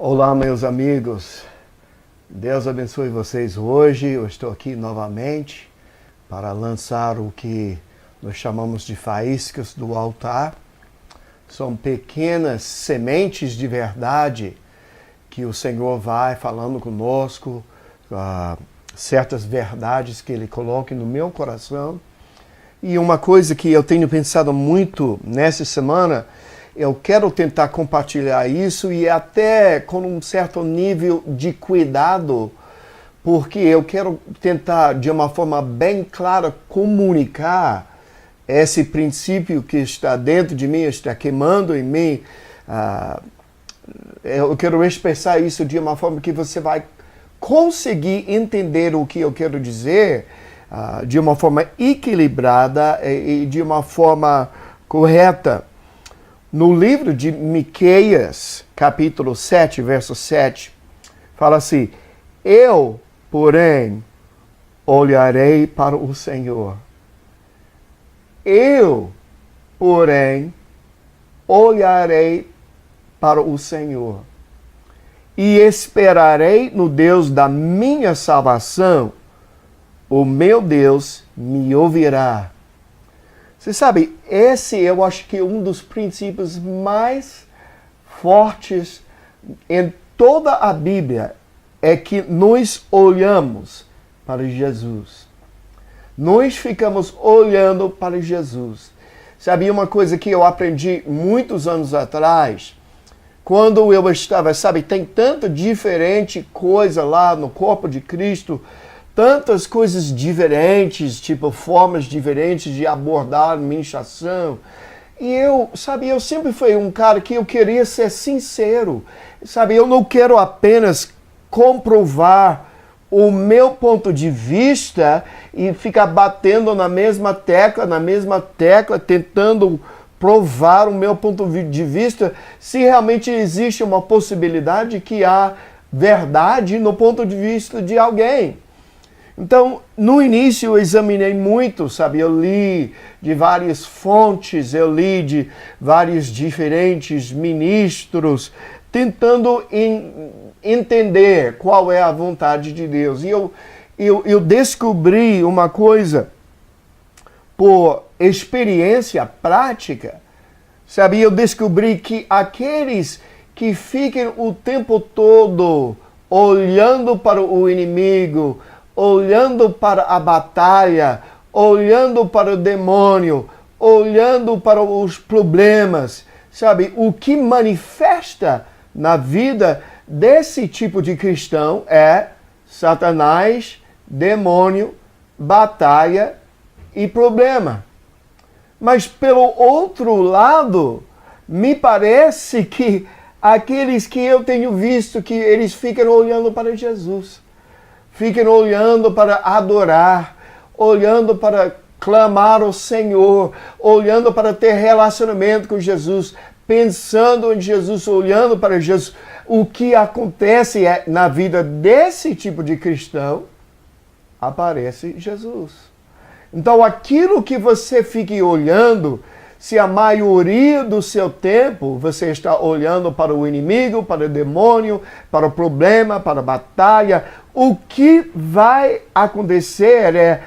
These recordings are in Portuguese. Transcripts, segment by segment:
Olá, meus amigos. Deus abençoe vocês hoje. Eu estou aqui novamente para lançar o que nós chamamos de faíscas do altar. São pequenas sementes de verdade que o Senhor vai falando conosco, certas verdades que Ele coloca no meu coração. E uma coisa que eu tenho pensado muito nessa semana, eu quero tentar compartilhar isso e até com um certo nível de cuidado, porque eu quero tentar, de uma forma bem clara, comunicar esse princípio que está dentro de mim, está queimando em mim. Eu quero expressar isso de uma forma que você vai conseguir entender o que eu quero dizer de uma forma equilibrada e de uma forma correta. No livro de Miqueias, capítulo 7, verso 7, fala assim: eu, porém, olharei para o Senhor. Eu, porém, olharei para o Senhor e esperarei no Deus da minha salvação. O meu Deus me ouvirá. Você sabe, esse eu acho que é um dos princípios mais fortes em toda a Bíblia, é que nós olhamos para Jesus. Nós ficamos olhando para Jesus. Sabe, uma coisa que eu aprendi muitos anos atrás, quando eu estava, tem tanta diferente coisa lá no corpo de Cristo, tantas coisas diferentes, tipo formas diferentes de abordar a administração. E eu sempre fui um cara que eu queria ser sincero. Eu não quero apenas comprovar o meu ponto de vista e ficar batendo na mesma tecla, tentando provar o meu ponto de vista, se realmente existe uma possibilidade que há verdade no ponto de vista de alguém. Então, no início eu examinei muito, eu li de várias fontes, eu li de vários diferentes ministros, tentando entender qual é a vontade de Deus. E eu descobri uma coisa por experiência prática, eu descobri que aqueles que ficam o tempo todo olhando para o inimigo, olhando para a batalha, olhando para o demônio, olhando para os problemas, o que manifesta na vida desse tipo de cristão é Satanás, demônio, batalha e problema. Mas pelo outro lado, me parece que aqueles que eu tenho visto que eles ficam olhando para Jesus, ficam olhando para adorar, olhando para clamar ao Senhor, olhando para ter relacionamento com Jesus, pensando em Jesus, olhando para Jesus. O que acontece é, na vida desse tipo de cristão, aparece Jesus. Então, aquilo que você fica olhando, se a maioria do seu tempo você está olhando para o inimigo, para o demônio, para o problema, para a batalha, o que vai acontecer é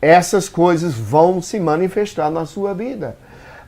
essas coisas vão se manifestar na sua vida.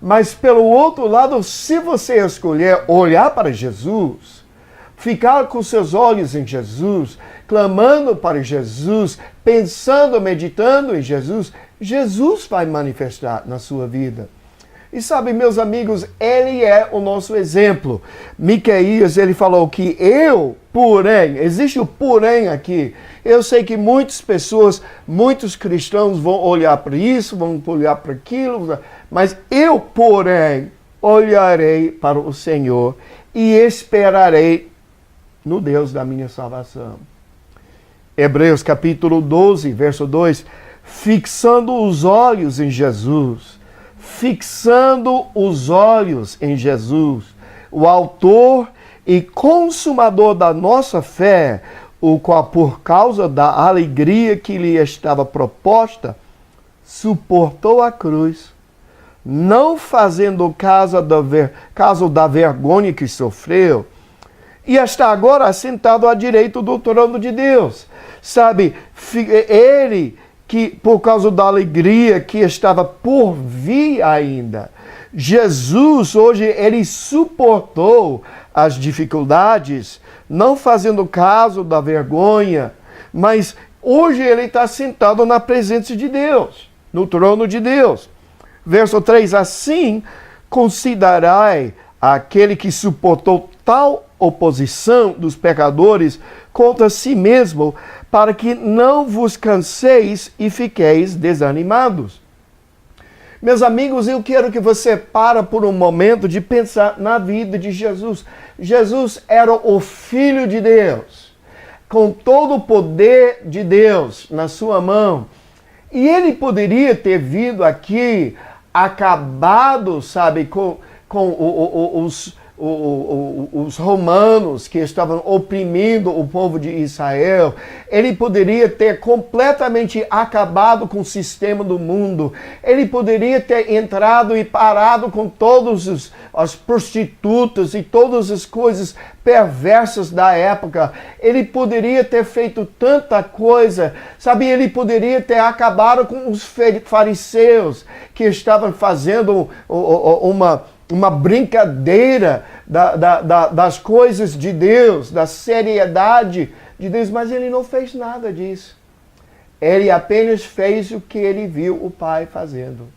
Mas pelo outro lado, se você escolher olhar para Jesus, ficar com seus olhos em Jesus, clamando para Jesus, pensando, meditando em Jesus, Jesus vai manifestar na sua vida. E meus amigos, ele é o nosso exemplo. Miqueias, ele falou que eu, porém, existe o porém aqui. Eu sei que muitas pessoas, muitos cristãos vão olhar para isso, vão olhar para aquilo, mas eu, porém, olharei para o Senhor e esperarei no Deus da minha salvação. Hebreus capítulo 12, verso 2, fixando os olhos em Jesus, o autor e consumador da nossa fé, o qual, por causa da alegria que lhe estava proposta, suportou a cruz, não fazendo caso da vergonha que sofreu, e está agora assentado à direita do trono de Deus. Sabe, ele que por causa da alegria que estava por vir ainda, Jesus hoje ele suportou as dificuldades, não fazendo caso da vergonha, mas hoje ele está sentado na presença de Deus, no trono de Deus. Verso 3, assim considerai aquele que suportou tal oposição dos pecadores contra si mesmo, para que não vos canseis e fiqueis desanimados. Meus amigos, eu quero que você pare por um momento de pensar na vida de Jesus. Jesus era o Filho de Deus, com todo o poder de Deus na sua mão. E ele poderia ter vindo aqui acabado, sabe, com os romanos que estavam oprimindo o povo de Israel. Ele poderia ter completamente acabado com o sistema do mundo. Ele poderia ter entrado e parado com todas as prostitutas e todas as coisas perversas da época. Ele poderia ter feito tanta coisa, sabe? Ele poderia ter acabado com os fariseus que estavam fazendo uma brincadeira das coisas de Deus, da seriedade de Deus, mas ele não fez nada disso. Ele apenas fez o que ele viu o Pai fazendo.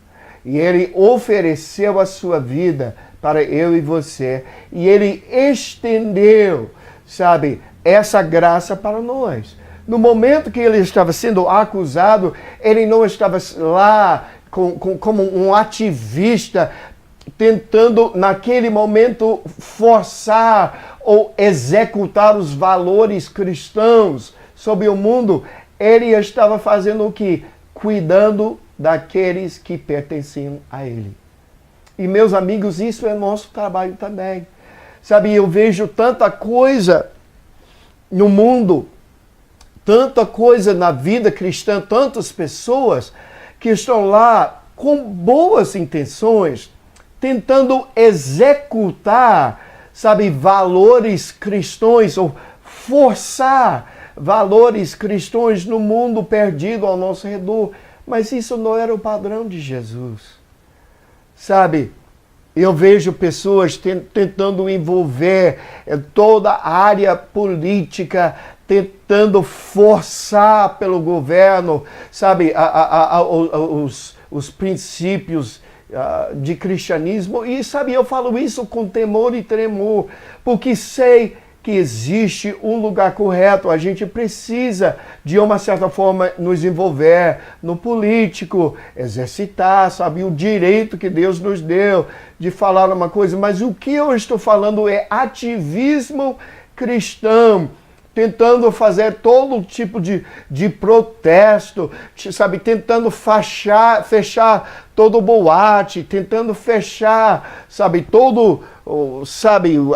E ele ofereceu a sua vida para eu e você. E ele estendeu, sabe, essa graça para nós. No momento que ele estava sendo acusado, ele não estava lá como um ativista, tentando naquele momento forçar ou executar os valores cristãos sobre o mundo. Ele estava fazendo o quê? Cuidando daqueles que pertenciam a ele. E meus amigos, isso é nosso trabalho também. Sabe, eu vejo tanta coisa no mundo, tanta coisa na vida cristã, tantas pessoas que estão lá com boas intenções, tentando executar, sabe, valores cristãos ou forçar valores cristãos no mundo perdido ao nosso redor. Mas isso não era o padrão de Jesus. Sabe, eu vejo pessoas tentando envolver toda a área política, tentando forçar pelo governo, sabe, os princípios de cristianismo. E sabe, eu falo isso com temor e tremor, porque sei que existe um lugar correto. A gente precisa, de uma certa forma, nos envolver no político, exercitar, sabe, o direito que Deus nos deu de falar uma coisa. Mas o que eu estou falando é ativismo cristão, tentando fazer todo tipo de protesto, sabe, tentando fechar todo boate, tentando fechar, sabe,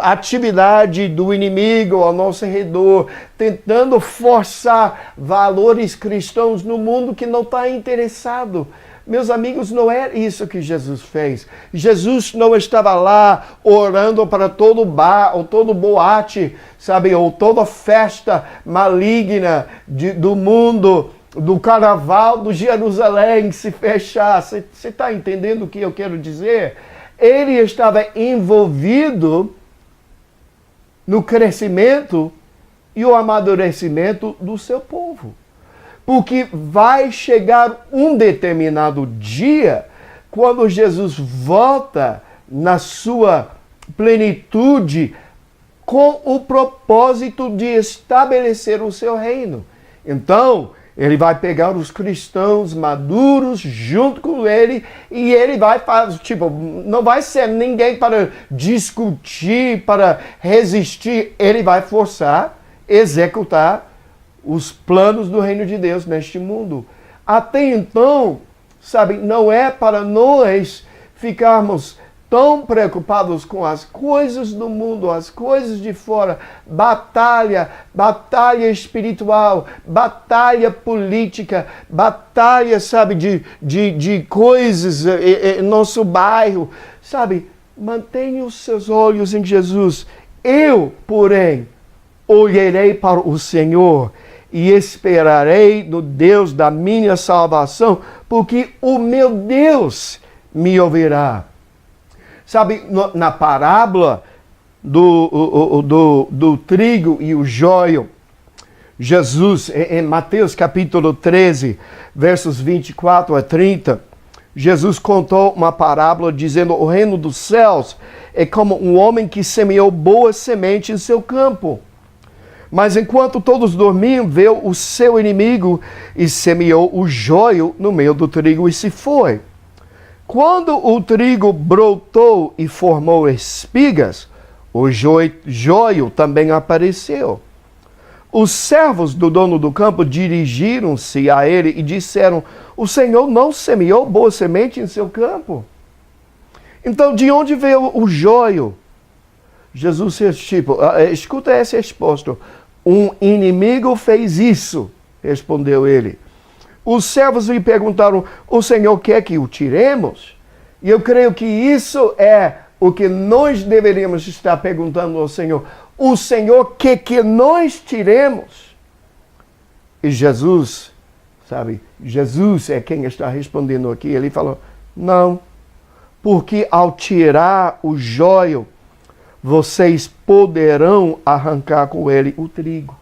atividade do inimigo ao nosso redor, tentando forçar valores cristãos no mundo que não está interessado. Meus amigos, não é isso que Jesus fez. Jesus não estava lá orando para todo bar, ou todo boate, sabe, ou toda festa maligna do mundo, do carnaval do Jerusalém se fechar. Você está entendendo o que eu quero dizer? Ele estava envolvido no crescimento e o amadurecimento do seu povo. Porque vai chegar um determinado dia, quando Jesus volta na sua plenitude, com o propósito de estabelecer o seu reino. Então, ele vai pegar os cristãos maduros junto com ele, e ele vai fazer, não vai ser ninguém para discutir, para resistir. Ele vai forçar, executar os planos do reino de Deus neste mundo. Até então, sabe, não é para nós ficarmos tão preocupados com as coisas do mundo, as coisas de fora, batalha espiritual, batalha política, batalha, sabe, de coisas em nosso bairro, sabe. Mantenha os seus olhos em Jesus Eu, porém, olharei para o Senhor e esperarei no Deus da minha salvação, porque o meu Deus me ouvirá. Sabe, na parábola do trigo e o joio, Jesus, em Mateus capítulo 13, versos 24 a 30, Jesus contou uma parábola dizendo: o reino dos céus é como um homem que semeou boa semente em seu campo. Mas enquanto todos dormiam, veio o seu inimigo e semeou o joio no meio do trigo e se foi. Quando o trigo brotou e formou espigas, o joio também apareceu. Os servos do dono do campo dirigiram-se a ele e disseram: o Senhor não semeou boa semente em seu campo? Então, de onde veio o joio? Jesus escuta essa resposta. Um inimigo fez isso, respondeu ele. Os servos lhe perguntaram: o Senhor quer que o tiremos? E eu creio que isso é o que nós deveríamos estar perguntando ao Senhor. O Senhor quer que nós tiremos? E Jesus, sabe, Jesus é quem está respondendo aqui. Ele falou: não, porque ao tirar o joio, vocês poderão arrancar com ele o trigo.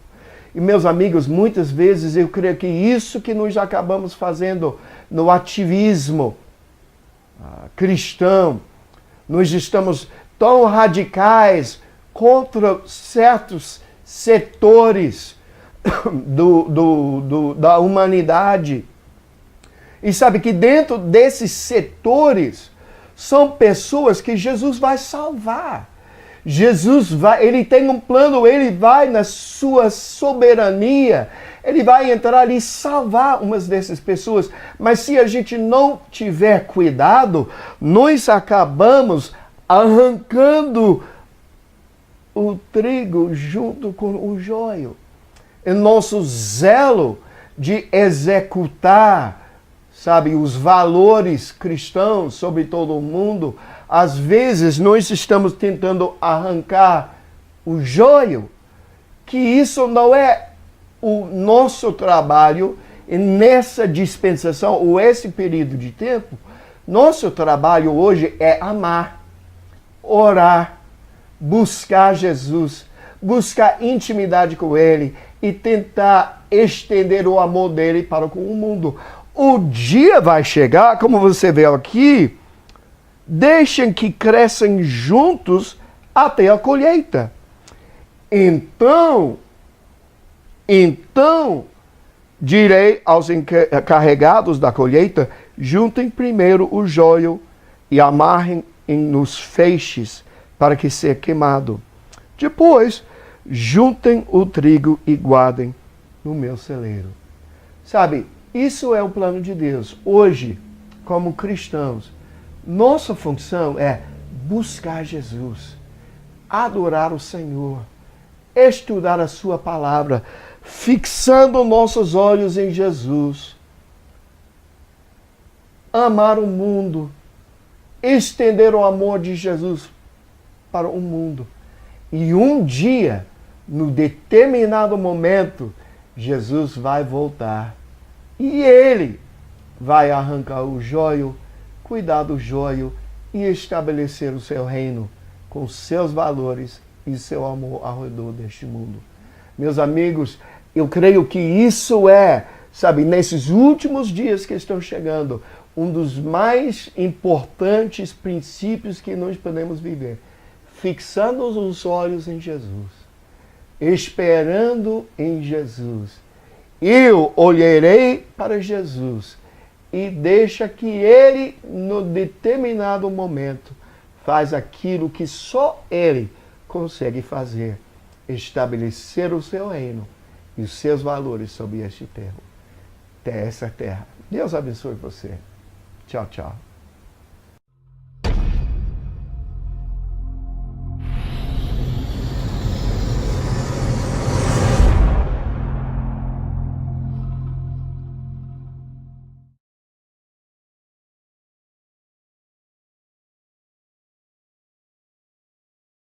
E meus amigos, muitas vezes eu creio que isso que nós acabamos fazendo no ativismo cristão, nós estamos tão radicais contra certos setores da humanidade. E sabe que dentro desses setores são pessoas que Jesus vai salvar. Ele tem um plano, ele vai na sua soberania, ele vai entrar e salvar umas dessas pessoas. Mas se a gente não tiver cuidado, nós acabamos arrancando o trigo junto com o joio. Em nosso zelo de executar, sabe, os valores cristãos sobre todo o mundo, às vezes nós estamos tentando arrancar o joio, que isso não é o nosso trabalho. E nessa dispensação, ou esse período de tempo, nosso trabalho hoje é amar, orar, buscar Jesus, buscar intimidade com Ele e tentar estender o amor dele para com o mundo. O dia vai chegar, como você vê aqui, deixem que cresçam juntos até a colheita. Então, direi aos encarregados da colheita: juntem primeiro o joio e amarrem nos feixes para que seja queimado. Depois, juntem o trigo e guardem no meu celeiro. Sabe, isso é o plano de Deus. Hoje, como cristãos, nossa função é buscar Jesus, adorar o Senhor, estudar a sua palavra, fixando nossos olhos em Jesus, amar o mundo, estender o amor de Jesus para o mundo. E um dia, no determinado momento, Jesus vai voltar. E Ele vai arrancar o joio, cuidar do joio e estabelecer o seu reino com seus valores e seu amor ao redor deste mundo. Meus amigos, eu creio que isso é, sabe, nesses últimos dias que estão chegando, um dos mais importantes princípios que nós podemos viver. Fixando os olhos em Jesus, esperando em Jesus. Eu olharei para Jesus e deixa que Ele, no determinado momento, faz aquilo que só Ele consegue fazer: estabelecer o seu reino e os seus valores sobre essa terra. Deus abençoe você. Tchau, tchau.